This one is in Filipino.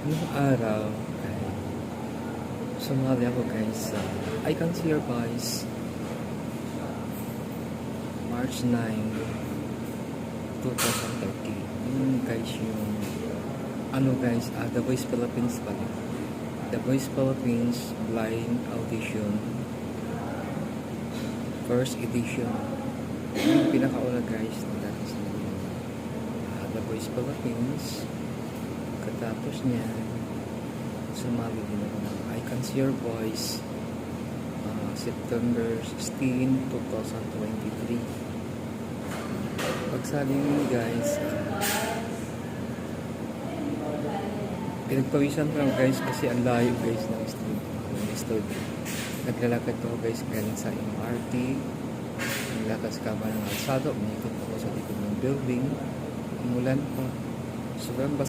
Nung araw ay sumali ako guys sa I Can See Your Voice March 9, 2030. Yun guys yung The Voice Philippines pala. The Voice Philippines Blind Audition First Edition. Yung pinakauna guys na dati sa The Voice Philippines. Katapos niya sumali din ako ng I Can See Your Voice September 16, 2023. Pagsali nyo guys, pinagpawisan ko lang guys kasi ang layo guys ng studio. Naglalakad ko guys galing sa MRT, naglakas ka ba ng alsado, umiikot ako sa likod ng building, umulan pa, sobrang